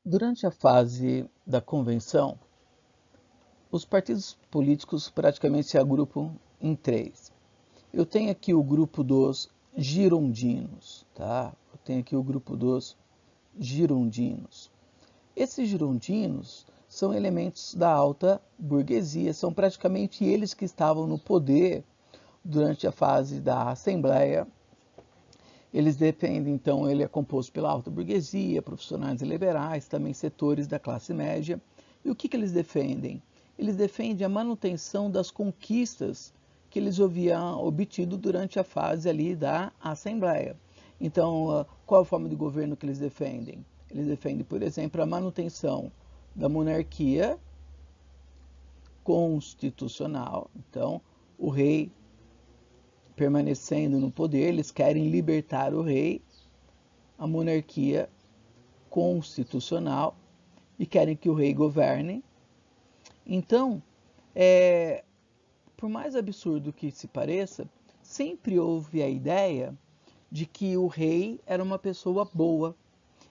Durante a fase da convenção, os partidos políticos praticamente se agrupam em três. Eu tenho aqui o grupo dos girondinos, tá? Eu tenho aqui o grupo dos girondinos. Esses girondinos são elementos da alta burguesia, são praticamente eles que estavam no poder durante a fase da Assembleia. Eles defendem, então, ele é composto pela alta burguesia, profissionais e liberais, também setores da classe média. E o que eles defendem? Eles defendem a manutenção das conquistas que eles haviam obtido durante a fase ali da Assembleia. Então, qual a forma de governo que eles defendem? Eles defendem, por exemplo, a manutenção da monarquia constitucional. Então, o rei permanecendo no poder, eles querem libertar o rei, a monarquia constitucional, e querem que o rei governe. Então, por mais absurdo que se pareça, sempre houve a ideia de que o rei era uma pessoa boa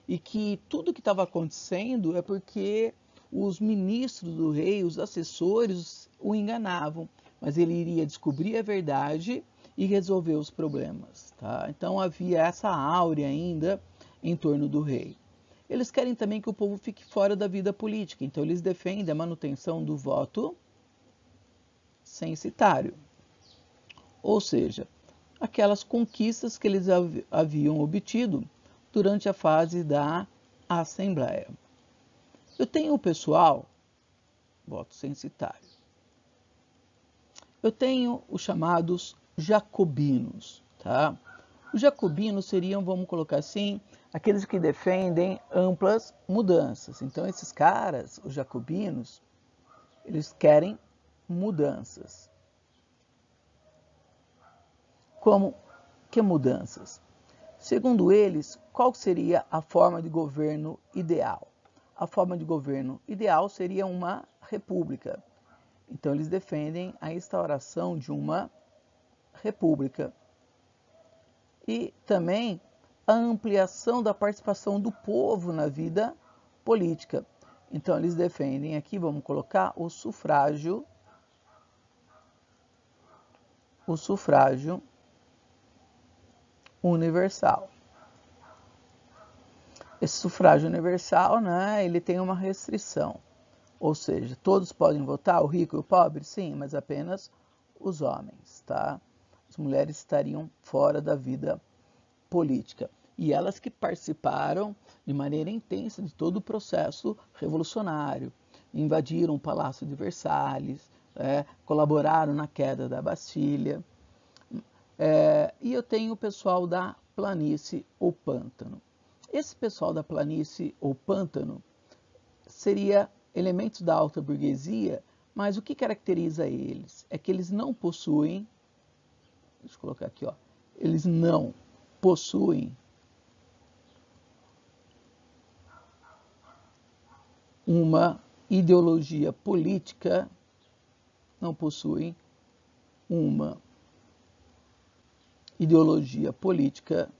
e que tudo que estava acontecendo é porque os ministros do rei, os assessores, o enganavam, mas ele iria descobrir a verdade e resolver os problemas, tá? Então havia essa áurea ainda em torno do rei. Eles querem também que o povo fique fora da vida política, então eles defendem a manutenção do voto censitário, ou seja, aquelas conquistas que eles haviam obtido durante a fase da Assembleia. Eu tenho o pessoal, voto censitário. Eu tenho os chamados jacobinos, tá? Os jacobinos seriam, vamos colocar assim, aqueles que defendem amplas mudanças. Então, esses caras, os jacobinos, eles querem mudanças. Como que mudanças? Segundo eles, qual seria a forma de governo ideal? A forma de governo ideal seria uma república. Então, eles defendem a instauração de uma república. E também a ampliação da participação do povo na vida política. Então, eles defendem aqui, vamos colocar, o sufrágio universal. Esse sufrágio universal, né, ele tem uma restrição. Ou seja, todos podem votar, o rico e o pobre? Sim, mas apenas os homens, tá? As mulheres estariam fora da vida política. E elas que participaram de maneira intensa de todo o processo revolucionário. Invadiram o Palácio de Versalhes, colaboraram na queda da Bastilha. E eu tenho o pessoal da planície ou pântano. Esse pessoal da planície ou pântano seria elementos da alta burguesia, mas o que caracteriza eles? É que eles não possuem, deixa eu colocar aqui, ó, eles não possuem uma ideologia política, não possuem uma ideologia política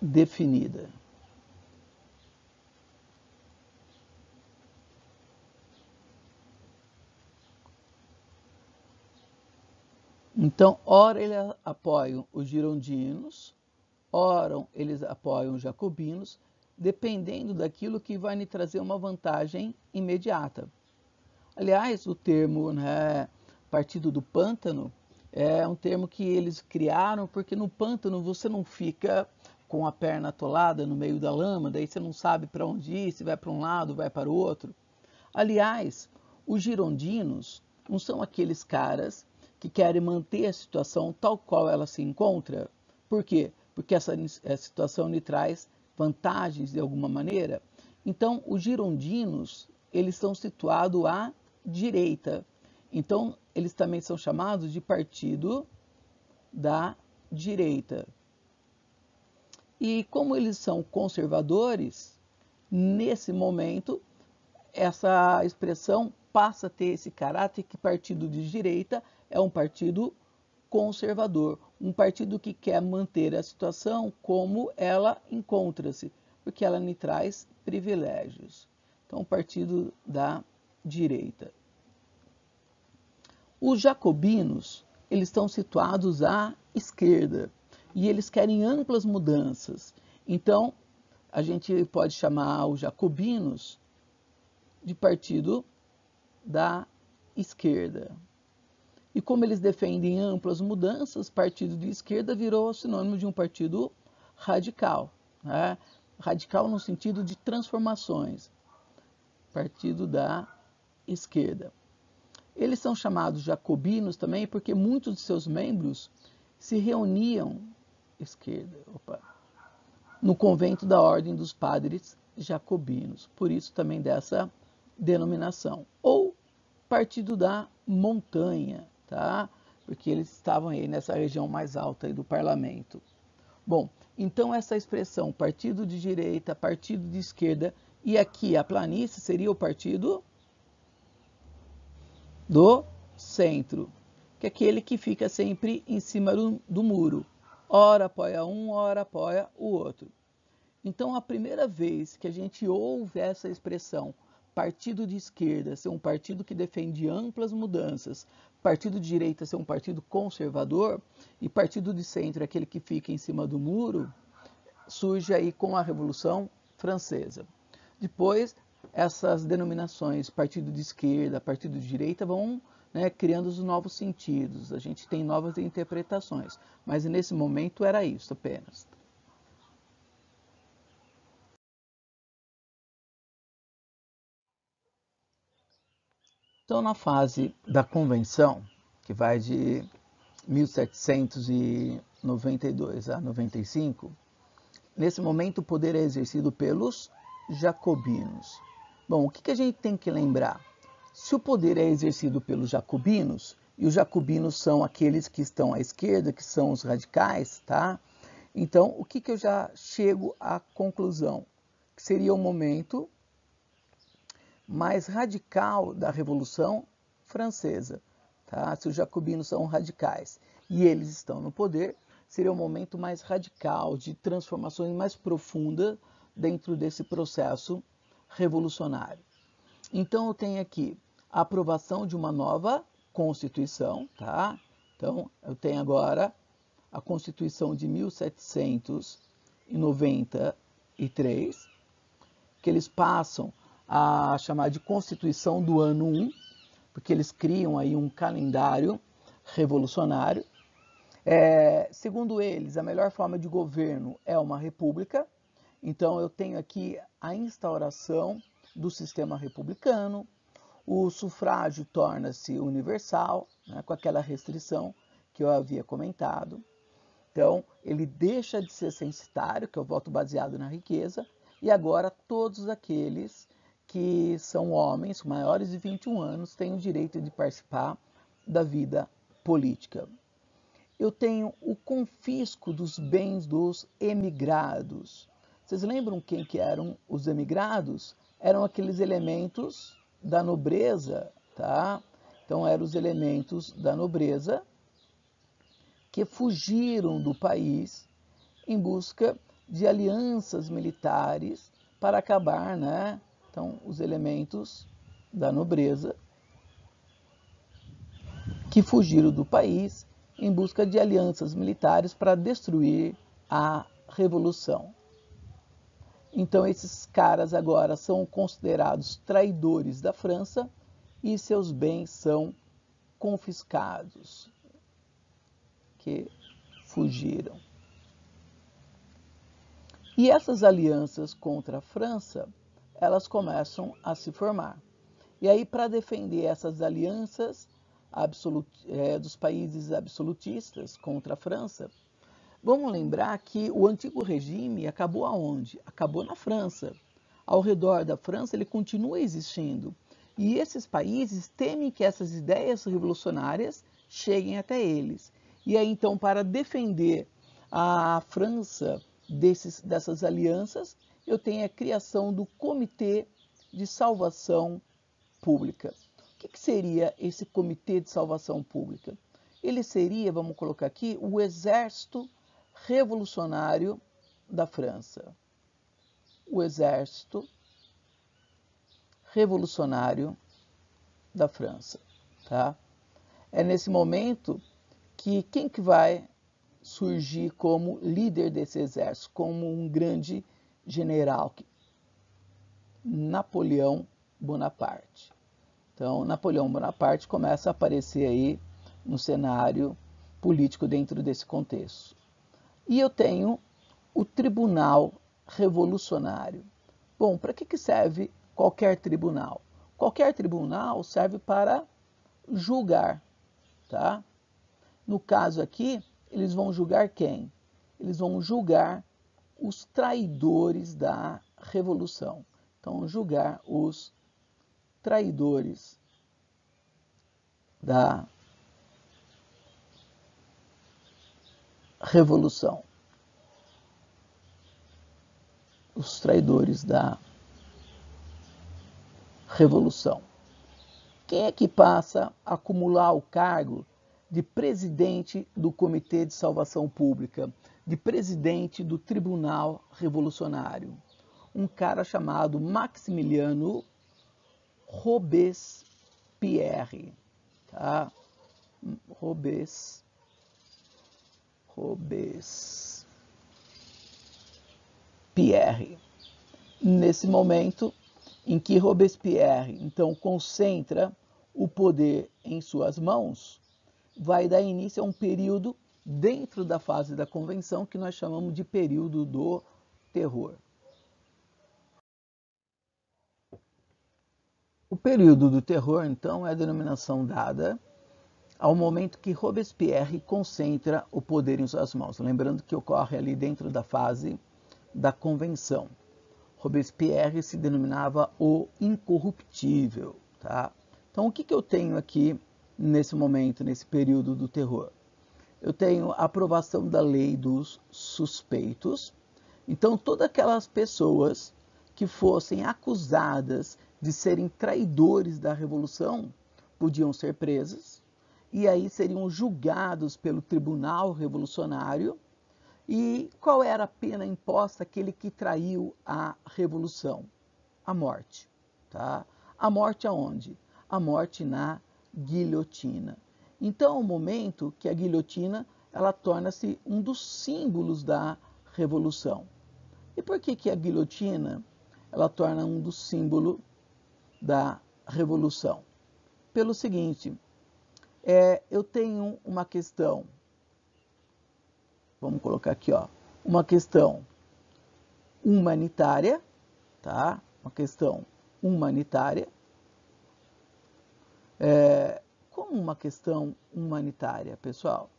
definida. Então, ora eles apoiam os girondinos, ora eles apoiam os jacobinos, dependendo daquilo que vai lhe trazer uma vantagem imediata. Aliás, o termo, né, Partido do Pântano é um termo que eles criaram porque no pântano você não fica com a perna atolada no meio da lama, daí você não sabe para onde ir, se vai para um lado, vai para o outro. Aliás, os girondinos não são aqueles caras que querem manter a situação tal qual ela se encontra. Por quê? Porque essa situação lhe traz vantagens de alguma maneira. Então, os girondinos, eles estão situados à direita. Então, eles também são chamados de partido da direita. E como eles são conservadores, nesse momento, essa expressão passa a ter esse caráter que partido de direita é um partido conservador, um partido que quer manter a situação como ela encontra-se, porque ela lhe traz privilégios. Então, o partido da direita. Os jacobinos, eles estão situados à esquerda e eles querem amplas mudanças. Então, a gente pode chamar os jacobinos de partido da esquerda. E como eles defendem amplas mudanças, partido de esquerda virou sinônimo de um partido radical, né? Radical no sentido de transformações. Partido da esquerda. Eles são chamados jacobinos também porque muitos de seus membros se reuniam no convento da Ordem dos Padres Jacobinos. Por isso também dessa denominação. Ou partido da montanha, tá? Porque eles estavam aí nessa região mais alta aí do parlamento. Bom, então essa expressão partido de direita, partido de esquerda, e aqui a planície seria o partido do centro, que é aquele que fica sempre em cima do muro. Ora apoia um, ora apoia o outro. Então, a primeira vez que a gente ouve essa expressão, partido de esquerda ser um partido que defende amplas mudanças, partido de direita ser um partido conservador, e partido de centro, aquele que fica em cima do muro, surge aí com a Revolução Francesa. Depois, essas denominações, partido de esquerda, partido de direita, vão, né, criando os novos sentidos. A gente tem novas interpretações, mas nesse momento era isso apenas. Então, na fase da Convenção, que vai de 1792 a 95, nesse momento o poder é exercido pelos jacobinos. Bom, o que a gente tem que lembrar? Se o poder é exercido pelos jacobinos, e os jacobinos são aqueles que estão à esquerda, que são os radicais, tá? Então, o que eu já chego à conclusão? Que seria o momento mais radical da Revolução Francesa, tá? Se os jacobinos são radicais e eles estão no poder, seria o momento mais radical de transformações mais profundas dentro desse processo revolucionário. Então eu tenho aqui a aprovação de uma nova Constituição, tá? Então eu tenho agora a Constituição de 1793, que eles passam a chamar de Constituição do Ano 1, porque eles criam aí um calendário revolucionário. Segundo eles, a melhor forma de governo é uma república. Então, eu tenho aqui a instauração do sistema republicano, o sufrágio torna-se universal, né, com aquela restrição que eu havia comentado. Então, ele deixa de ser censitário, que é o voto baseado na riqueza, e agora todos aqueles que são homens maiores de 21 anos têm o direito de participar da vida política. Eu tenho o confisco dos bens dos emigrados. Vocês lembram quem que eram os emigrados? Eram aqueles elementos da nobreza, tá? Então, eram os elementos da nobreza que fugiram do país em busca de alianças militares para acabar, né? Então, os elementos da nobreza que fugiram do país em busca de alianças militares para destruir a revolução. Então, esses caras agora são considerados traidores da França e seus bens são confiscados, que fugiram. E essas alianças contra a França, elas começam a se formar. E aí, para defender essas alianças dos países absolutistas contra a França, vamos lembrar que o antigo regime acabou aonde? Acabou na França. Ao redor da França, ele continua existindo. E esses países temem que essas ideias revolucionárias cheguem até eles. E aí, então, para defender a França dessas alianças, eu tenho a criação do Comitê de Salvação Pública. que seria esse Comitê de Salvação Pública? Ele seria, vamos colocar aqui, o Exército Revolucionário da França. O Exército Revolucionário da França, tá? É nesse momento que quem que vai surgir como líder desse exército, como um grande general? Napoleão Bonaparte. Então, Napoleão Bonaparte começa a aparecer aí no cenário político dentro desse contexto. E eu tenho o Tribunal Revolucionário. Bom, para que serve qualquer tribunal? Qualquer tribunal serve para julgar, tá? No caso aqui, eles vão julgar quem? Eles vão julgar os traidores da Revolução. Então, julgar os traidores da Revolução. Os traidores da Revolução. Quem é que passa a acumular o cargo de presidente do Comitê de Salvação Pública, de presidente do Tribunal Revolucionário? Um cara chamado Maximiliano Robespierre, tá? Robespierre. Nesse momento em que Robespierre, então, concentra o poder em suas mãos, vai dar início a um período dentro da fase da convenção que nós chamamos de período do terror. O período do terror, então, é a denominação dada ao momento que Robespierre concentra o poder em suas mãos. Lembrando que ocorre ali dentro da fase da convenção. Robespierre se denominava o incorruptível, tá? Então, o que eu tenho aqui nesse momento, nesse período do terror? Eu tenho a aprovação da lei dos suspeitos. Então, todas aquelas pessoas que fossem acusadas de serem traidores da Revolução podiam ser presas e aí seriam julgados pelo Tribunal Revolucionário. E qual era a pena imposta àquele que traiu a Revolução? A morte, tá? A morte aonde? A morte na guilhotina. Então, é o momento que a guilhotina ela torna-se um dos símbolos da Revolução. E por que a guilhotina ela torna um dos símbolos da Revolução? Pelo seguinte, eu tenho uma questão, vamos colocar aqui, ó, uma questão humanitária, tá? Uma questão humanitária. Como uma questão humanitária, pessoal?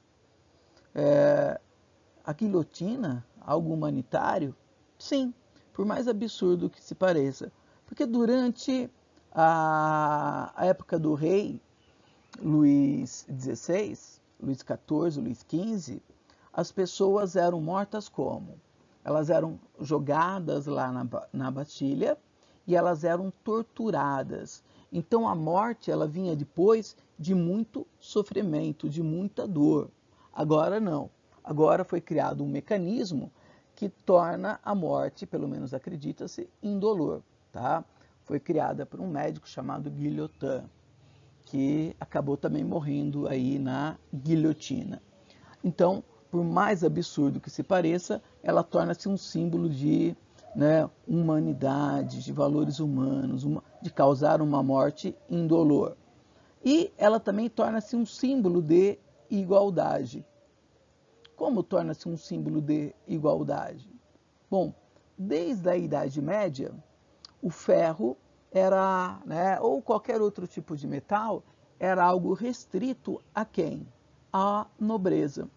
A guilhotina, algo humanitário? Sim, por mais absurdo que se pareça. Porque durante a época do rei Luís XVI, Luís XIV, Luís XV, as pessoas eram mortas como? Elas eram jogadas lá na Bastilha e elas eram torturadas. Então a morte ela vinha depois de muito sofrimento, de muita dor. Agora não. Agora foi criado um mecanismo que torna a morte, pelo menos acredita-se, indolor, tá? Foi criada por um médico chamado Guillotin, que acabou também morrendo aí na guilhotina. Então, por mais absurdo que se pareça, ela torna-se um símbolo de humanidade, de valores humanos, de causar uma morte indolor. E ela também torna-se um símbolo de igualdade. Como torna-se um símbolo de igualdade? Bom, desde a Idade Média, o ferro era, ou qualquer outro tipo de metal, era algo restrito a quem? À nobreza.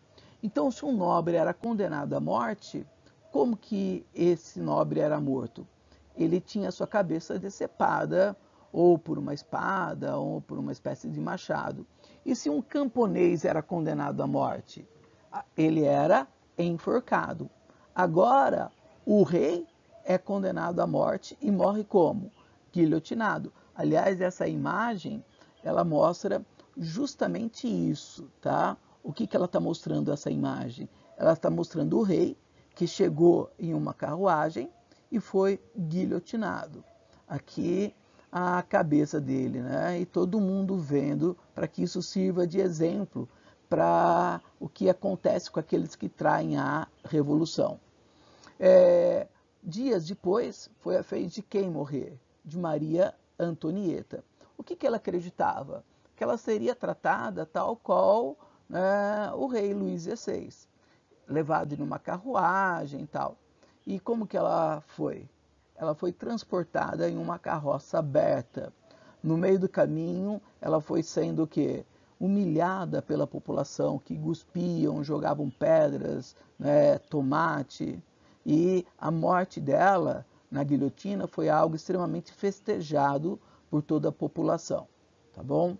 Então, se um nobre era condenado à morte, como que esse nobre era morto? Ele tinha sua cabeça decepada, ou por uma espada, ou por uma espécie de machado. E se um camponês era condenado à morte? Ele era enforcado. Agora, o rei é condenado à morte e morre como? Guilhotinado. Aliás, essa imagem ela mostra justamente isso, tá? O que ela está mostrando essa imagem? Ela está mostrando o rei que chegou em uma carruagem e foi guilhotinado. Aqui a cabeça dele, né? E todo mundo vendo, para que isso sirva de exemplo para o que acontece com aqueles que traem a revolução. Dias depois, foi a vez de quem morrer? De Maria Antonieta. O que ela acreditava? Que ela seria tratada tal qual, né, o rei Luís XVI, levado em uma carruagem e tal. E como que ela foi? Ela foi transportada em uma carroça aberta. No meio do caminho, ela foi sendo o quê? Humilhada pela população, que cuspiam, jogavam pedras, né, tomate. E a morte dela na guilhotina foi algo extremamente festejado por toda a população, tá bom?